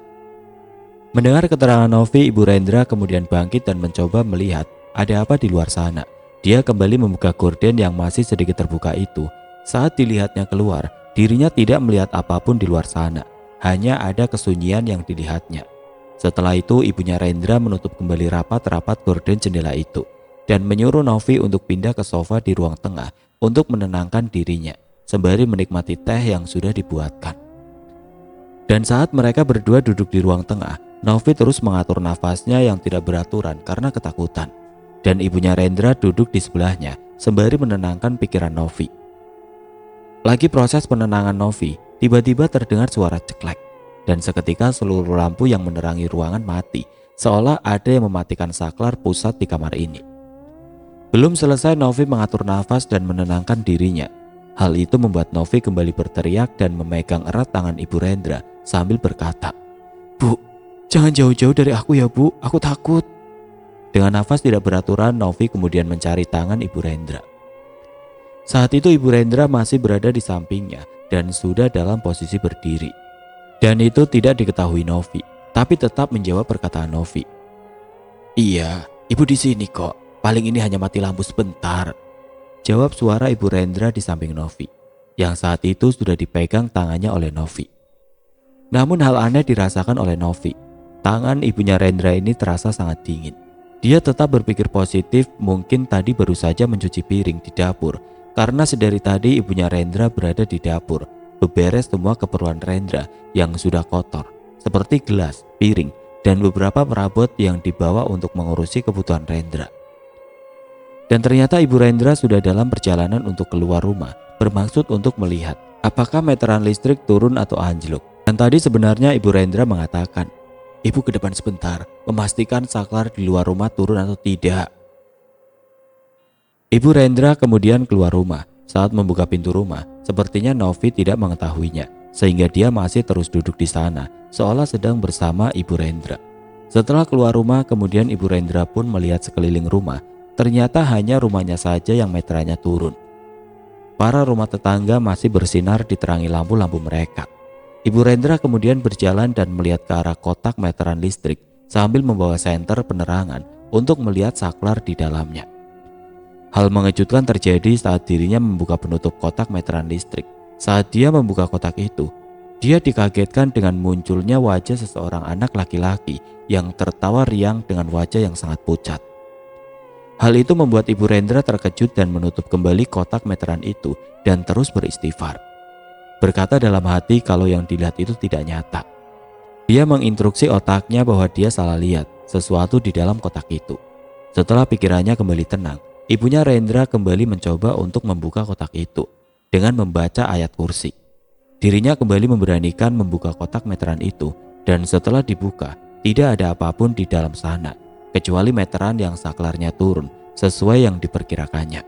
Mendengar keterangan Novi, ibu Rendra kemudian bangkit dan mencoba melihat ada apa di luar sana. Dia kembali membuka gorden yang masih sedikit terbuka itu. Saat dilihatnya keluar, dirinya tidak melihat apapun di luar sana hanya ada kesunyian yang dilihatnya. Setelah itu ibunya Rendra menutup kembali rapat-rapat gorden jendela itu dan menyuruh Novi untuk pindah ke sofa di ruang tengah untuk menenangkan dirinya sembari menikmati teh yang sudah dibuatkan. Dan saat mereka berdua duduk di ruang tengah, Novi terus mengatur nafasnya yang tidak beraturan karena ketakutan. Dan ibunya Rendra duduk di sebelahnya sembari menenangkan pikiran Novi. Lagi proses penenangan Novi, tiba-tiba terdengar suara ceklek. Dan seketika seluruh lampu yang menerangi ruangan mati, seolah ada yang mematikan saklar pusat di kamar ini. Belum selesai Novi mengatur nafas dan menenangkan dirinya. Hal itu membuat Novi kembali berteriak dan memegang erat tangan Ibu Rendra sambil berkata, "Bu, jangan jauh-jauh dari aku ya Bu, aku takut." Dengan nafas tidak beraturan, Novi kemudian mencari tangan Ibu Rendra. Saat itu Ibu Rendra masih berada di sampingnya dan sudah dalam posisi berdiri. Dan itu tidak diketahui Novi, tapi tetap menjawab perkataan Novi. "Iya, Ibu di sini kok. Paling ini hanya mati lampu sebentar," jawab suara Ibu Rendra di samping Novi, yang saat itu sudah dipegang tangannya oleh Novi. Namun hal aneh dirasakan oleh Novi. Tangan ibunya Rendra ini terasa sangat dingin. Dia tetap berpikir positif, mungkin tadi baru saja mencuci piring di dapur, karena sedari tadi ibunya Rendra berada di dapur, beberes semua keperluan Rendra yang sudah kotor, seperti gelas, piring, dan beberapa perabot yang dibawa untuk mengurusi kebutuhan Rendra. Dan ternyata Ibu Rendra sudah dalam perjalanan untuk keluar rumah, bermaksud untuk melihat apakah meteran listrik turun atau anjlok. Dan tadi sebenarnya Ibu Rendra mengatakan, "Ibu ke depan sebentar, memastikan saklar di luar rumah turun atau tidak." Ibu Rendra kemudian keluar rumah. Saat membuka pintu rumah, sepertinya Novi tidak mengetahuinya, sehingga dia masih terus duduk di sana, seolah sedang bersama Ibu Rendra. Setelah keluar rumah, kemudian Ibu Rendra pun melihat sekeliling rumah. Ternyata hanya rumahnya saja yang meterannya turun. Para rumah tetangga masih bersinar diterangi lampu-lampu mereka. Ibu Rendra kemudian berjalan dan melihat ke arah kotak meteran listrik sambil membawa senter penerangan untuk melihat saklar di dalamnya. Hal mengejutkan terjadi saat dirinya membuka penutup kotak meteran listrik. Saat dia membuka kotak itu, dia dikagetkan dengan munculnya wajah seseorang anak laki-laki yang tertawa riang dengan wajah yang sangat pucat. Hal itu membuat Ibu Rendra terkejut dan menutup kembali kotak meteran itu dan terus beristighfar. Berkata dalam hati kalau yang dilihat itu tidak nyata. Dia menginstruksi otaknya bahwa dia salah lihat sesuatu di dalam kotak itu. Setelah pikirannya kembali tenang, ibunya Rendra kembali mencoba untuk membuka kotak itu dengan membaca ayat kursi. Dirinya kembali memberanikan membuka kotak meteran itu dan setelah dibuka, tidak ada apapun di dalam sana kecuali meteran yang saklarnya turun sesuai yang diperkirakannya.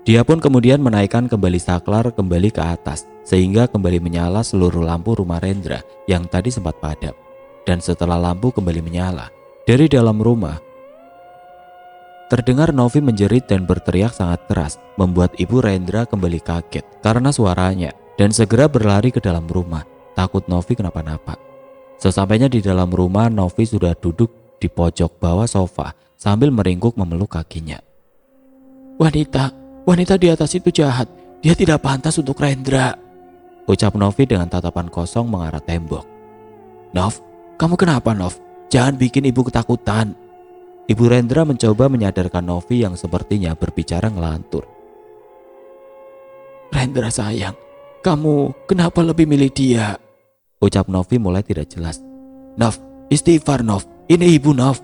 Dia pun kemudian menaikkan kembali saklar kembali ke atas sehingga kembali menyala seluruh lampu rumah Rendra yang tadi sempat padam. Dan setelah lampu kembali menyala, dari dalam rumah terdengar Novi menjerit dan berteriak sangat keras, membuat Ibu Rendra kembali kaget karena suaranya dan segera berlari ke dalam rumah, takut Novi kenapa-napa. Sesampainya di dalam rumah, Novi sudah duduk di pojok bawah sofa sambil meringkuk memeluk kakinya. Wanita di atas itu jahat, dia tidak pantas untuk Rendra," ucap Novi dengan tatapan kosong mengarah tembok. "Nov, kamu kenapa Nov? Jangan bikin ibu ketakutan." Ibu Rendra mencoba menyadarkan Novi yang sepertinya berbicara ngelantur. "Rendra sayang, kamu kenapa lebih milih dia?" ucap Novi mulai tidak jelas. "Nov, istighfar Nov, ini ibu Nov."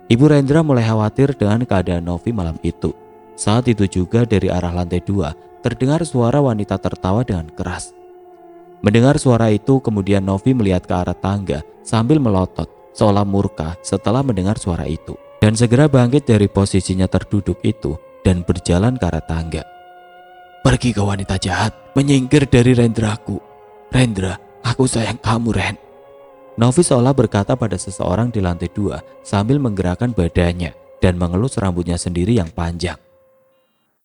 Ibu Rendra mulai khawatir dengan keadaan Novi malam itu. Saat itu juga dari arah lantai 2 terdengar suara wanita tertawa dengan keras. Mendengar suara itu, kemudian Novi melihat ke arah tangga sambil melotot seolah murka setelah mendengar suara itu, dan segera bangkit dari posisinya terduduk itu dan berjalan ke arah tangga. "Pergi ke wanita jahat, menyingkir dari Rendraku. Rendra, aku sayang kamu Ren." Novi seolah berkata pada seseorang di lantai 2 sambil menggerakkan badannya dan mengelus rambutnya sendiri yang panjang.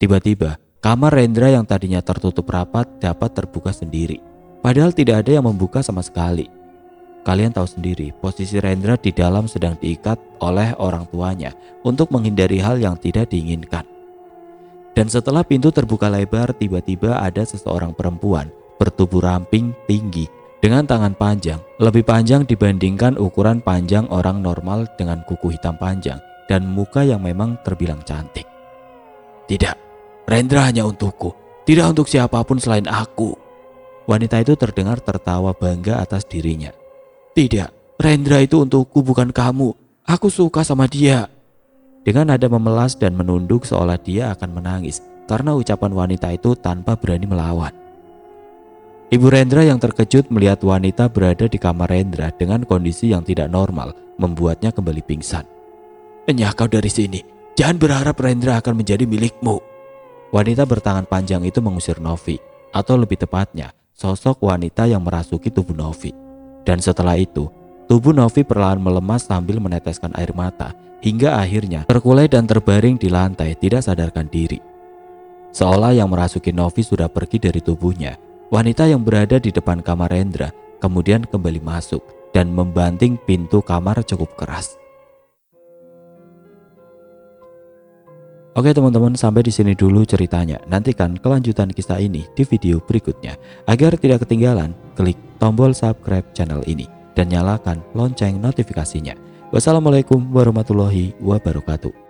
Tiba-tiba, kamar Rendra yang tadinya tertutup rapat dapat terbuka sendiri. Padahal tidak ada yang membuka sama sekali. Kalian tahu sendiri, posisi Rendra di dalam sedang diikat oleh orang tuanya untuk menghindari hal yang tidak diinginkan. Dan setelah pintu terbuka lebar, tiba-tiba ada seseorang perempuan bertubuh ramping, tinggi, dengan tangan panjang, lebih panjang dibandingkan ukuran panjang orang normal dengan kuku hitam panjang dan muka yang memang terbilang cantik. "Tidak, Rendra hanya untukku, tidak untuk siapapun selain aku." Wanita itu terdengar tertawa bangga atas dirinya. "Tidak, Rendra itu untukku, bukan kamu. Aku suka sama dia." Dengan nada memelas dan menunduk seolah dia akan menangis karena ucapan wanita itu tanpa berani melawan. Ibu Rendra yang terkejut melihat wanita berada di kamar Rendra dengan kondisi yang tidak normal membuatnya kembali pingsan. "Enyah kau dari sini, jangan berharap Rendra akan menjadi milikmu." Wanita bertangan panjang itu mengusir Novi, atau lebih tepatnya sosok wanita yang merasuki tubuh Novi. Dan setelah itu, tubuh Novi perlahan melemas sambil meneteskan air mata hingga akhirnya terkulai dan terbaring di lantai tidak sadarkan diri. Seolah yang merasuki Novi sudah pergi dari tubuhnya, wanita yang berada di depan kamar Rendra kemudian kembali masuk dan membanting pintu kamar cukup keras. Oke teman-teman, sampai di sini dulu ceritanya. Nantikan kelanjutan kisah ini di video berikutnya. Agar tidak ketinggalan, klik tombol subscribe channel ini dan nyalakan lonceng notifikasinya. Wassalamualaikum warahmatullahi wabarakatuh.